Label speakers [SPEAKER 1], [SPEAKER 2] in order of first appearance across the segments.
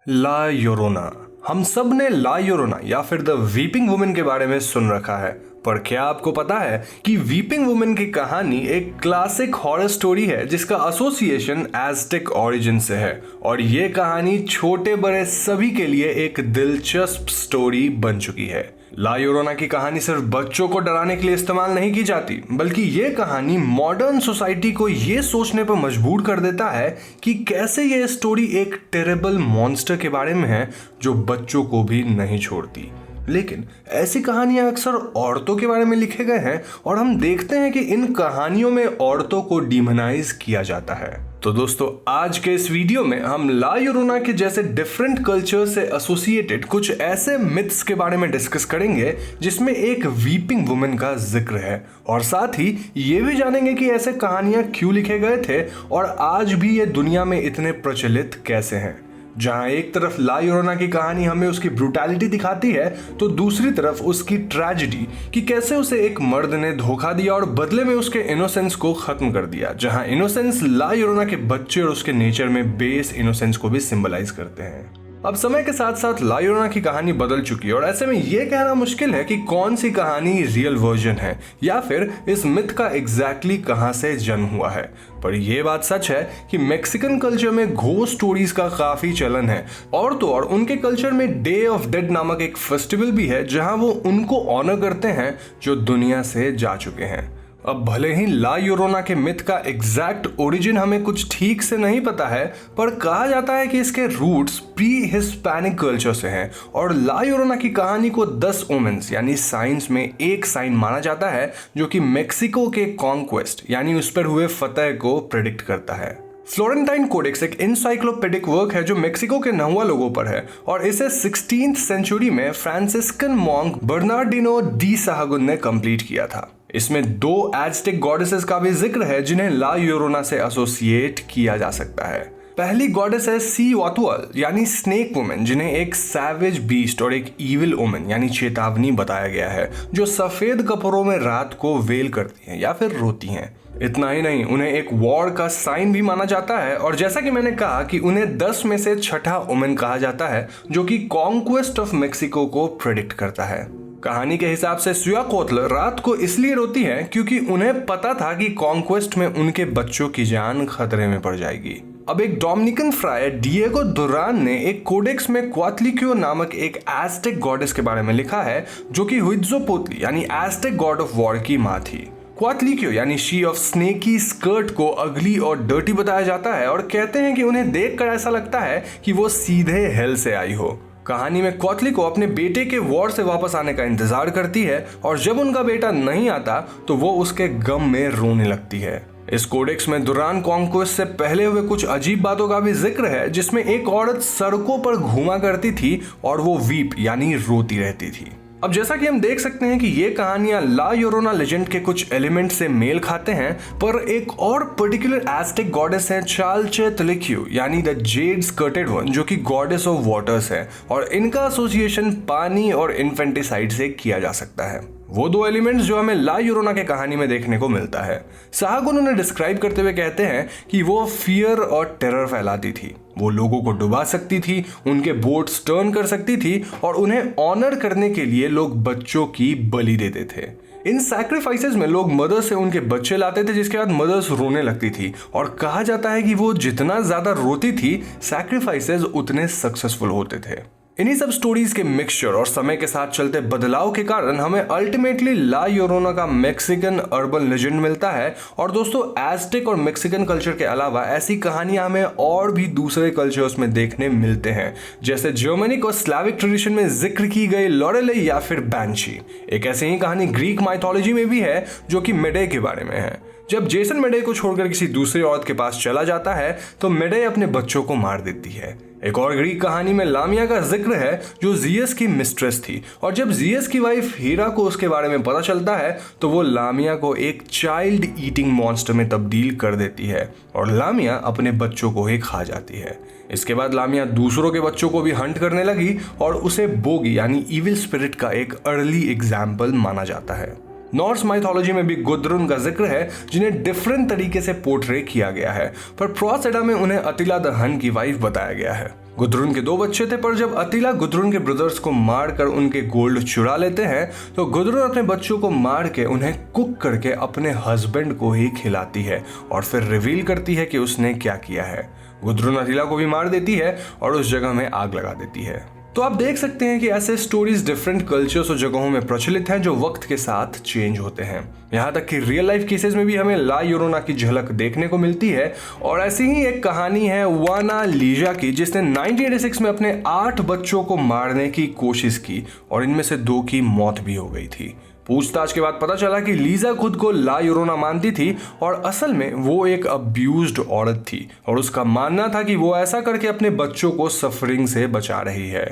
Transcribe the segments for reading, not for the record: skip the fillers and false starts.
[SPEAKER 1] ला योरोना। हम सब ने ला योरोना या फिर द वीपिंग वुमेन के बारे में सुन रखा है, पर क्या आपको पता है कि वीपिंग वुमेन की कहानी एक क्लासिक हॉरर स्टोरी है जिसका एसोसिएशन एज़टेक ओरिजिन से है। और ये कहानी छोटे बड़े सभी के लिए एक दिलचस्प स्टोरी बन चुकी है। ला योरोना की कहानी सिर्फ बच्चों को डराने के लिए इस्तेमाल नहीं की जाती, बल्कि ये कहानी मॉडर्न सोसाइटी को ये सोचने पर मजबूर कर देता है कि कैसे ये स्टोरी एक टेरेबल मॉन्स्टर के बारे में है जो बच्चों को भी नहीं छोड़ती। लेकिन ऐसी कहानियां अक्सर औरतों के बारे में लिखे गए हैं और हम देखते हैं कि इन कहानियों में औरतों को डिमोनाइज किया जाता है। तो दोस्तों, आज के इस वीडियो में हम ला योरोना के जैसे डिफरेंट कल्चर से एसोसिएटेड कुछ ऐसे मिथ्स के बारे में डिस्कस करेंगे जिसमें एक वीपिंग वुमेन का जिक्र है, और साथ ही ये भी जानेंगे कि ऐसे कहानियां क्यों लिखे गए थे और आज भी ये दुनिया में इतने प्रचलित कैसे हैं। जहां एक तरफ ला योरोना की कहानी हमें उसकी ब्रूटैलिटी दिखाती है, तो दूसरी तरफ उसकी ट्रेजेडी कि कैसे उसे एक मर्द ने धोखा दिया और बदले में उसके इनोसेंस को खत्म कर दिया। जहां इनोसेंस ला योरोना के बच्चे और उसके नेचर में बेस इनोसेंस को भी सिंबलाइज करते हैं। अब समय के साथ साथ ला योरोना की कहानी बदल चुकी है और ऐसे में यह कहना मुश्किल है कि कौन सी कहानी रियल वर्जन है या फिर इस मिथ का एग्जैक्टली कहां से जन्म हुआ है। पर यह बात सच है कि मैक्सिकन कल्चर में घोस्ट स्टोरीज का काफी चलन है, और तो और उनके कल्चर में डे ऑफ डेड नामक एक फेस्टिवल भी है जहां वो उनको ऑनर करते हैं जो दुनिया से जा चुके हैं। अब भले ही ला योरोना के मिथ का एग्जैक्ट ओरिजिन हमें कुछ ठीक से नहीं पता है, पर कहा जाता है कि इसके रूट्स प्री हिस्पैनिक कल्चर से हैं और ला योरोना की कहानी को 10 ओमेन्स यानी साइंस में एक साइन माना जाता है जो कि मेक्सिको के कॉन्क्वेस्ट यानी उस पर हुए फतह को प्रेडिक्ट करता है। फ्लोरेंटाइन कोडेक्स एक एनसाइक्लोपीडिक वर्क है जो मेक्सिको के नहुआ लोगों पर है, और इसे 16th सेंचुरी में फ्रांसिस्कन मॉन्क बर्नार्डिनो डी साहगुन ने कंप्लीट किया था। इसमें 2 एज़टेक गॉडेसेस का भी जिक्र है जिन्हें ला योरोना से एसोसिएट किया जा सकता है। पहली गॉडेस है सी वातुअल यानी स्नेक वुमेन, जिन्हें एक सैवेज बीस्ट और एक इविल ओमेन यानी चेतावनी बताया गया है, जो सफेद कपड़ों में रात को वेल करती हैं या फिर रोती हैं। इतना ही नहीं, उन्हें एक वॉर का साइन भी माना जाता है, और जैसा कि मैंने कहा कि उन्हें 10 में से छठा ओमेन कहा जाता है जो कि कॉन्क्वेस्ट ऑफ मेक्सिको को प्रेडिक्ट करता है। कहानी के हिसाब से सुयाकोतल रात को इसलिए रोती है क्योंकि उन्हें पता था कि कॉन्क्वेस्ट में उनके बच्चों की जान खतरे में पड़ जाएगी। अब एक डोमिनिकन फ्रायर डिएगो दुरान ने एक कोडेक्स में क्वातलिक्यो नामक एक एज़टेक गॉडेस के बारे में लिखा है जो कि हुइट्ज़ोपोत्ली यानी एज़टेक गॉड ऑफ वॉर की माँ थी। क्वातलिक्यो यानी शी ऑफ स्नेकी स्कर्ट को अगली और डर्टी बताया जाता है, और कहते हैं कि उन्हें देखकर ऐसा लगता है कि वो सीधे हेल से आई हो। कहानी में क्वातलिको अपने बेटे के वॉर से वापस आने का इंतजार करती है, और जब उनका बेटा नहीं आता तो वो उसके गम में रोने लगती है। इस कोडेक्स में दुरान कॉन्क्वेस्ट से पहले हुए कुछ अजीब बातों का भी जिक्र है, जिसमें एक औरत सड़कों पर घूमा करती थी और वो वीप यानी रोती रहती थी। अब जैसा कि हम देख सकते हैं कि ये कहानियां ला योरोना लेजेंड के कुछ एलिमेंट से मेल खाते हैं, पर एक और पर्टिकुलर एज़टेक गॉडेस है चालचेतलिक्यू यानी द जेड स्कर्टेड वन, जो कि गॉडेस ऑफ वाटर्स है, और इनका एसोसिएशन पानी और इन्फेंटिसाइड से किया जा सकता है। वो 2 एलिमेंट्स जो हमें ला योरोना के कहानी में देखने को मिलता है। साहगुन उन्हें डिस्क्राइब करते हुए कहते हैं कि वो फियर और टेरर फैलाती थी, वो लोगों को डुबा सकती थी, उनके बोट्स टर्न कर सकती थी, और उन्हें ऑनर करने के लिए लोग बच्चों की बलि देते थे। इन सैक्रिफाइसेस में लोग मदर से उनके बच्चे लाते थे, जिसके बाद मदर्स रोने लगती थी, और कहा जाता है कि वो जितना ज्यादा रोती थी सैक्रिफाइसेस उतने सक्सेसफुल होते थे। इन्हीं सब स्टोरीज के मिक्सचर और समय के साथ चलते बदलाव के कारण हमें अल्टीमेटली ला योरोना का मैक्सिकन अर्बन लेजेंड मिलता है। और दोस्तों, एज़टेक और मैक्सिकन कल्चर के अलावा ऐसी कहानियां हमें और भी दूसरे कल्चर्स में देखने मिलते हैं, जैसे जर्मनिक और स्लाविक ट्रेडिशन में जिक्र की गई लॉरेले या फिर बैंशी। एक ऐसी ही कहानी ग्रीक माइथोलॉजी में भी है जो कि मेडे के बारे में है। जब जेसन मेडे को छोड़कर किसी दूसरी औरत के पास चला जाता है तो मेडे अपने बच्चों को मार देती है। एक और ग्रीक कहानी में लामिया का जिक्र है जो जियस की मिस्ट्रेस थी, और जब जियस की वाइफ हीरा को उसके बारे में पता चलता है तो वो लामिया को एक चाइल्ड ईटिंग मॉन्स्टर में तब्दील कर देती है और लामिया अपने बच्चों को ही खा जाती है। इसके बाद लामिया दूसरों के बच्चों को भी हंट करने लगी और उसे बोगी यानी इविल स्पिरिट का एक अर्ली एग्जाम्पल माना जाता है। नॉर्स माइथोलॉजी में भी गुद्रुन का जिक्र है जिन्हें डिफरेंट तरीके से पोर्ट्रे किया गया है, पर प्रॉस एडा में उन्हें अतिला द हन की वाइफ बताया गया है। गुद्रुन के 2 बच्चे थे, पर जब अतिला गुद्रुन के ब्रदर्स को मारकर उनके गोल्ड चुरा लेते हैं तो गुद्रुन अपने बच्चों को मार के उन्हें कुक करके अपने हस्बैंड को ही खिलाती है और फिर रिवील करती है कि उसने क्या किया है। गुद्रुन अतिला को भी मार देती है और उस जगह में आग लगा देती है। तो आप देख सकते हैं कि ऐसे स्टोरीज डिफरेंट कल्चर्स और जगहों में प्रचलित हैं जो वक्त के साथ चेंज होते हैं। यहाँ तक कि रियल लाइफ केसेस में भी हमें ला योरोना की झलक देखने को मिलती है। और ऐसी ही एक कहानी है वाना लीजा की, जिसने 1986 में अपने 8 बच्चों को मारने की कोशिश की और इनमें से 2 की मौत भी हो गई थी। पूछताछ के बाद पता चला कि लीजा खुद को ला योरोना मानती थी और असल में वो एक अब्यूज्ड औरत थी और उसका मानना था कि वो ऐसा करके अपने बच्चों को सफरिंग से बचा रही है।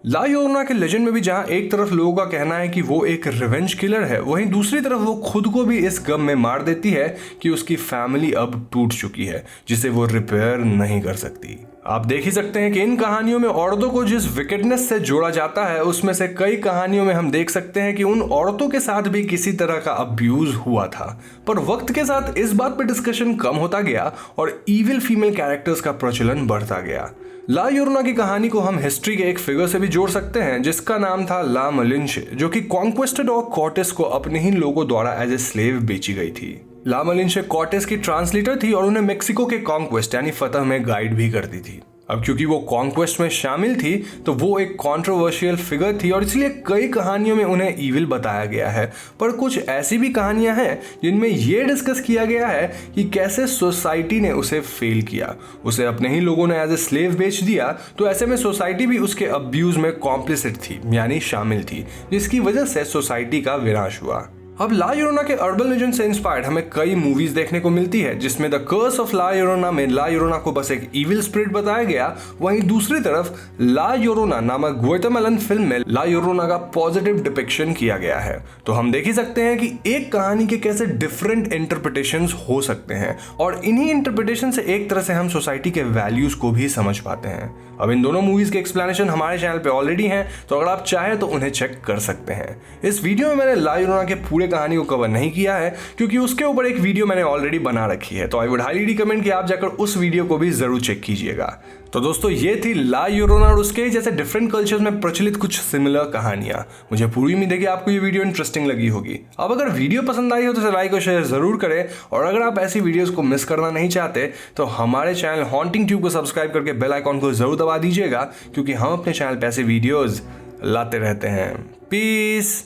[SPEAKER 1] ला योरोना के लेजेंड में भी जहां एक तरफ लोगों का कहना है कि वो एक रिवेंज किलर है, वहीं दूसरी तरफ वो खुद को भी इस गम में मार देती है कि उसकी फैमिली अब टूट चुकी है जिसे वो रिपेयर नहीं कर सकती। आप देख ही सकते हैं कि इन कहानियों में औरतों को जिस विकेटनेस से जोड़ा जाता है उसमें से कई कहानियों में हम देख सकते हैं कि उन औरतों के साथ भी किसी तरह का अब्यूज हुआ था। पर वक्त के साथ इस बात पर डिस्कशन कम होता गया और इविल फीमेल कैरेक्टर्स का प्रचलन बढ़ता गया। ला योरोना की कहानी को हम हिस्ट्री के एक फिगर से भी जोड़ सकते हैं जिसका नाम था ला मलिंशे, जो कि कॉन्क्वेस्टेड और कॉर्टेस को अपने ही लोगों द्वारा एज ए स्लेव बेची गई थी। ला मलिंशे कॉर्टेस की ट्रांसलेटर थी और उन्हें मेक्सिको के कॉन्क्वेस्ट यानी फतह में गाइड भी करती थी। अब क्योंकि वो कॉन्क्वेस्ट में शामिल थी तो वो एक कंट्रोवर्शियल फिगर थी और इसलिए कई कहानियों में उन्हें इविल बताया गया है। पर कुछ ऐसी भी कहानियां हैं जिनमें ये डिस्कस किया गया है कि कैसे सोसाइटी ने उसे फेल किया, उसे अपने ही लोगों ने एज ए स्लेव बेच दिया, तो ऐसे में सोसाइटी भी उसके अब्यूज में कॉम्प्लिसिट थी यानी शामिल थी, जिसकी वजह से सोसाइटी का विनाश हुआ। अब ला योरोना के अर्बन लेजेंड से इंस्पायर्ड हमें कई मूवीज देखने को मिलती है, जिसमें द कर्स ऑफ ला योरोना में ला योरोना को बस एक इविल स्पिरिट बताया गया, वहीं दूसरी तरफ ला योरोना नामक ग्वाटेमालन फिल्म में ला योरोना का पॉजिटिव डिपिक्शन किया गया है। तो हम देख ही सकते हैं कि एक कहानी के कैसे डिफरेंट इंटरप्रिटेशंस हो सकते हैं और इन्हीं इंटरप्रिटेशन से एक तरह से हम सोसाइटी के वैल्यूज को भी समझ पाते हैं। अब इन दोनों मूवीज के एक्सप्लेनेशन हमारे चैनल पे ऑलरेडी हैं, तो अगर आप चाहें तो उन्हें चेक कर सकते हैं। इस वीडियो में मैंने ला योरोना के पूरे कहानी को कवर नहीं किया है क्योंकि उसके ऊपर एक वीडियो मैंने ऑलरेडी बना रखी है, तो आई वुड हाईली रिकमेंड कि आप जाकर उस वीडियो को भी जरूर चेक कीजिएगा। तो दोस्तों ये थी ला योरोना और उसके जैसे डिफरेंट कल्चर्स में प्रचलित कुछ सिमिलर कहानियां। मुझे पूरी उम्मीद है कि आपको ये वीडियो इंटरेस्टिंग लगी होगी। अब अगर वीडियो पसंद आई हो तो लाइक और शेयर जरूर करें, और अगर आप ऐसी वीडियोस को मिस करना नहीं चाहते तो हमारे चैनल हॉन्टिंग ट्यूब को सब्सक्राइब करके बेल आइकॉन को जरूर दबा दीजिएगा, क्योंकि हम अपने चैनल पे ऐसे वीडियोस लाते रहते हैं। पीस।